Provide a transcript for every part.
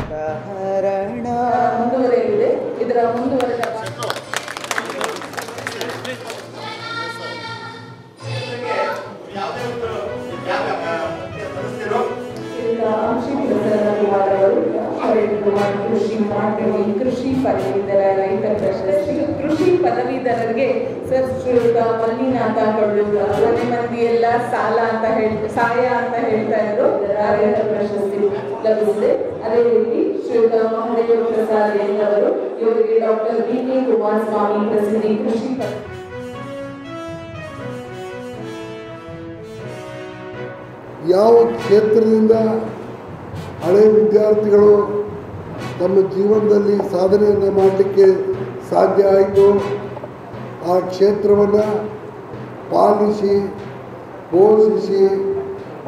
ಪ್ರಹರಣ ಮುಂದುವರೆಯಲಿದೆ. ಇದರ ಮುಂದುವರೆದ ಕೃಷಿ ಪದವೀಧರ ರೈತ ಪ್ರಶಸ್ತಿ. ಕೃಷಿ ಪದವೀಧರರಿಗೆ ಸರ್ ಶ್ರೀಯುತ ಮಲ್ಲಿನಾಥ ಕೊಳ್ಳೂರು ಮನೆ ಮಂದಿ ಎಲ್ಲ ಸಾಲ ಅಂತ ಸಹಾಯ ಅಂತ ಹೇಳ್ತಾ ಇದ್ರು. ರೈತ ಪ್ರಶಸ್ತಿ ಲಭಿಸಿದೆ. ಅದೇ ರೀತಿ ಶ್ರೀಯುತ ಮಹದೇವ ಪ್ರಸಾದ್ ಎಂದವರು, ಇವರಿಗೆ ಡಾಕ್ಟರ್ B.K. ಕುಮಾರಸ್ವಾಮಿ ಪ್ರಸಿದ್ಧಿ ಕೃಷಿ ಯಾವ ಕ್ಷೇತ್ರದಿಂದ ಹಳೆ ವಿದ್ಯಾರ್ಥಿಗಳು ತಮ್ಮ ಜೀವನದಲ್ಲಿ ಸಾಧನೆಯನ್ನು ಮಾಡಲಿಕ್ಕೆ ಸಾಧ್ಯ ಆಯಿತು, ಆ ಕ್ಷೇತ್ರವನ್ನು ಪಾಲಿಸಿ ಪೋಷಿಸಿ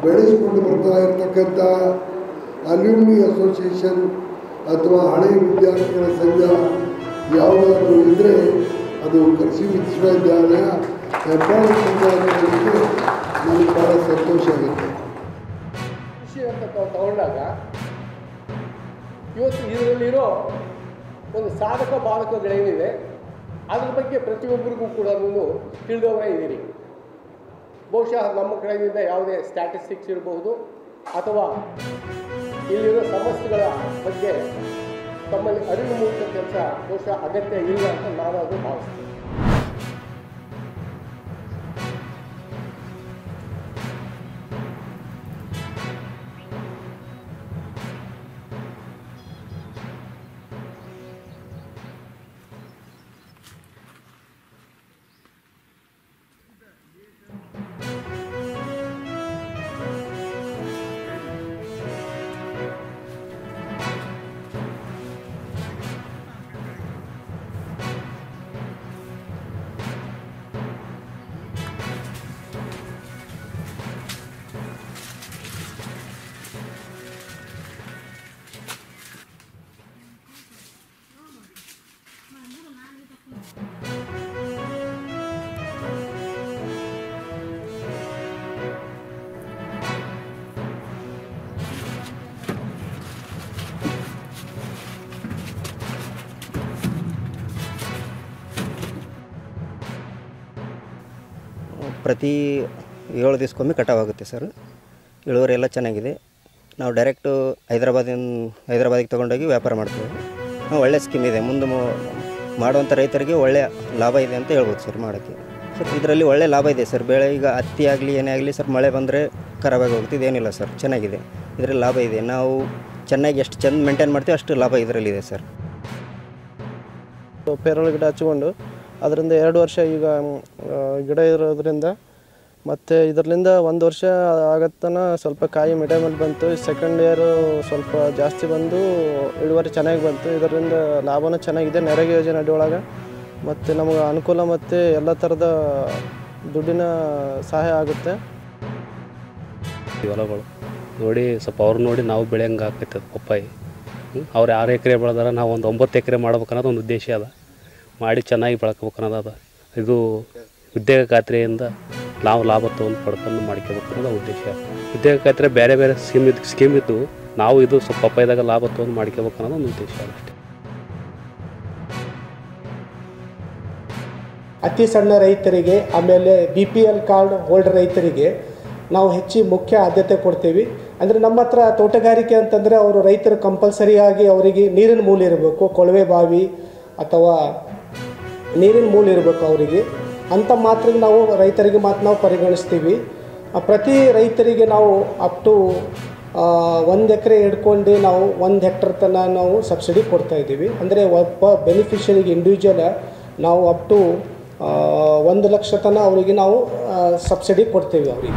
ಬೆಳೆಸಿಕೊಂಡು ಬರ್ತಾ ಇರತಕ್ಕಂಥ ಅಲ್ಯೂಮಿನಿ ಅಸೋಸಿಯೇಷನ್ ಅಥವಾ ಹಳೆ ವಿದ್ಯಾರ್ಥಿಗಳ ಸಂಘ ಯಾವುದಾದ್ರೂ ಇದ್ದರೆ ಅದು ಕೃಷಿ ವಿಶ್ವವಿದ್ಯಾಲಯ ಹೆಬ್ಬಾಳ ಸಂಘ ಅನ್ನೋದಕ್ಕೆ ನನಗೆ ಭಾಳ ಸಂತೋಷ ಆಗುತ್ತೆ. ಕೃಷಿ ಅಂತ ತಗೊಂಡಾಗ ಇವತ್ತು ಇದರಲ್ಲಿರೋ ಒಂದು ಸಾಧಕ ಬಾಧಕಗಳೇನಿದೆ ಅದ್ರ ಬಗ್ಗೆ ಪ್ರತಿಯೊಬ್ಬರಿಗೂ ಕೂಡ ತಿಳಿದವರೇ ಇದ್ದೀರಿ. ಬಹುಶಃ ನಮ್ಮ ಕಡೆಯಿಂದ ಯಾವುದೇ ಸ್ಟ್ಯಾಟಿಸ್ಟಿಕ್ಸ್ ಇರಬಹುದು ಅಥವಾ ಇಲ್ಲಿರೋ ಸಮಸ್ಯೆಗಳ ಬಗ್ಗೆ ತಮ್ಮಲ್ಲಿ ಅರಿವು ಮೂಡಿಸೋ ಕೆಲಸ ಬಹುಶಃ ಅಗತ್ಯ ಇಲ್ಲ ಅಂತ ನಾನು ಅದು ಭಾವಿಸ್ತೀನಿ. ಪ್ರತಿ 7 ದಿವಸಕ್ಕೊಮ್ಮೆ ಕಟಾವಾಗುತ್ತೆ ಸರ್. ಇಳುವರಿ ಎಲ್ಲ ಚೆನ್ನಾಗಿದೆ. ನಾವು ಡೈರೆಕ್ಟು ಹೈದರಾಬಾದಿಗೆ ತೊಗೊಂಡೋಗಿ ವ್ಯಾಪಾರ ಮಾಡ್ತೀವಿ. ಒಳ್ಳೆ ಸ್ಕೀಮ್ ಇದೆ. ಮುಂದೆ ಮಾಡುವಂಥ ರೈತರಿಗೆ ಒಳ್ಳೆಯ ಲಾಭ ಇದೆ ಅಂತ ಹೇಳ್ಬೋದು ಸರ್ ಮಾಡೋಕ್ಕೆ. ಸರ್ ಇದರಲ್ಲಿ ಒಳ್ಳೆ ಲಾಭ ಇದೆ ಸರ್. ಬೆಳೆ ಈಗ ಹತ್ತಿ ಆಗಲಿ ಏನೇ ಆಗಲಿ ಸರ್, ಮಳೆ ಬಂದರೆ ಖರಾಬಾಗಿ ಹೋಗುತ್ತೆ. ಇದೇನಿಲ್ಲ ಸರ್, ಚೆನ್ನಾಗಿದೆ. ಇದರಲ್ಲಿ ಲಾಭ ಇದೆ. ನಾವು ಚೆನ್ನಾಗಿ ಎಷ್ಟು ಚೆಂದ ಮೇಂಟೈನ್ ಮಾಡ್ತೀವಿ ಅಷ್ಟು ಲಾಭ ಇದರಲ್ಲಿದೆ ಸರ್. ಪೇರಳೆ ಗಿಡ ಹಚ್ಕೊಂಡು ಅದರಿಂದ 2 ವರ್ಷ ಈಗ ಗಿಡ ಇರೋದ್ರಿಂದ ಮತ್ತು ಇದರಿಂದ 1 ವರ್ಷ ಆಗತ್ತನ ಸ್ವಲ್ಪ ಕಾಯಿ ಮಿಡಮಲ್ಲಿ ಬಂತು. ಸೆಕೆಂಡ್ ಇಯರು ಸ್ವಲ್ಪ ಜಾಸ್ತಿ ಬಂದು ಇಳುವರಿ ಚೆನ್ನಾಗಿ ಬಂತು. ಇದರಿಂದ ಲಾಭನೂ ಚೆನ್ನಾಗಿದೆ ನರೇಗಾ ಯೋಜನೆ ಅಡಿಯೊಳಗೆ. ಮತ್ತು ನಮಗೆ ಅನುಕೂಲ ಮತ್ತು ಎಲ್ಲ ಥರದ ದುಡ್ಡಿನ ಸಹಾಯ ಆಗುತ್ತೆ. ಹೊಲಗಳು ನೋಡಿ ಸ್ವಲ್ಪ ಅವ್ರು ನೋಡಿ ನಾವು ಬೆಳೆಯಂಗೆ ಆಗ್ತೈತೆ ಪಪ್ಪಾಯಿ. ಅವ್ರು 6 ಎಕರೆ ಬೆಳೆದಾರ, ನಾವು ಒಂದು 9 ಎಕರೆ ಮಾಡ್ಬೇಕನ್ನೋದು ಒಂದು ಉದ್ದೇಶ ಅದ. ಮಾಡಿ ಚೆನ್ನಾಗಿ ಬೆಳ್ಕೋಬೇಕು ಅನ್ನೋದು ಅದ. ಇದು ಉದ್ಯೋಗ ಖಾತ್ರಿಯಿಂದ ನಾವು ಲಾಭ ತೊಗೊಂಡು ಪಡ್ಕೊಂಡು ಮಾಡ್ಕೋಬೇಕು ಅನ್ನೋದು ಉದ್ದೇಶ. ಉದ್ಯೋಗ ಖಾತ್ರಿ ಬೇರೆ ಬೇರೆ ಸ್ಕೀಮ್ ಇದ್ದು ನಾವು ಇದು ಸ್ವಲ್ಪ ಪಪ್ಪಾಯಿದಾಗ ಲಾಭ ತೊಗೊಂಡು ಮಾಡ್ಕೋಬೇಕು ಅನ್ನೋದು ಒಂದು ಉದ್ದೇಶ ಅಷ್ಟೇ. ಅತಿ ಸಣ್ಣ ರೈತರಿಗೆ ಆಮೇಲೆ BPL ಕಾರ್ಡ್ ಹೋಲ್ಡರ್ ರೈತರಿಗೆ ನಾವು ಮುಖ್ಯ ಆದ್ಯತೆ ಕೊಡ್ತೀವಿ. ಅಂದರೆ ನಮ್ಮ ಹತ್ರ ತೋಟಗಾರಿಕೆ ಅಂತಂದರೆ ಅವರು ರೈತರು ಕಂಪಲ್ಸರಿಯಾಗಿ ಅವರಿಗೆ ನೀರಿನ ಮೂಲ ಇರಬೇಕು, ಕೊಳವೆ ಬಾವಿ ಅಥವಾ ನೀರಿನ ಮೂಲ ಇರಬೇಕು ಅವರಿಗೆ. ಅಂಥ ಮಾತ್ರ ನಾವು ರೈತರಿಗೆ ಮಾತ್ರ ನಾವು ಪರಿಗಣಿಸ್ತೀವಿ. ಪ್ರತಿ ರೈತರಿಗೆ ನಾವು ಅಪ್ ಟು 1 ಎಕರೆ ಹಿಡ್ಕೊಂಡು ನಾವು 1 ಹೆಕ್ಟರ್ ತನಕ ನಾವು ಸಬ್ಸಿಡಿ ಕೊಡ್ತಾಯಿದ್ದೀವಿ. ಅಂದರೆ ಒಬ್ಬ ಬೆನಿಫಿಷರಿಗೆ ಇಂಡಿವಿಜುವಲ್ ನಾವು ಅಪ್ ಟು 1 ಲಕ್ಷ ತನಕ ಅವರಿಗೆ ನಾವು ಸಬ್ಸಿಡಿ ಕೊಡ್ತೀವಿ ಅವರಿಗೆ.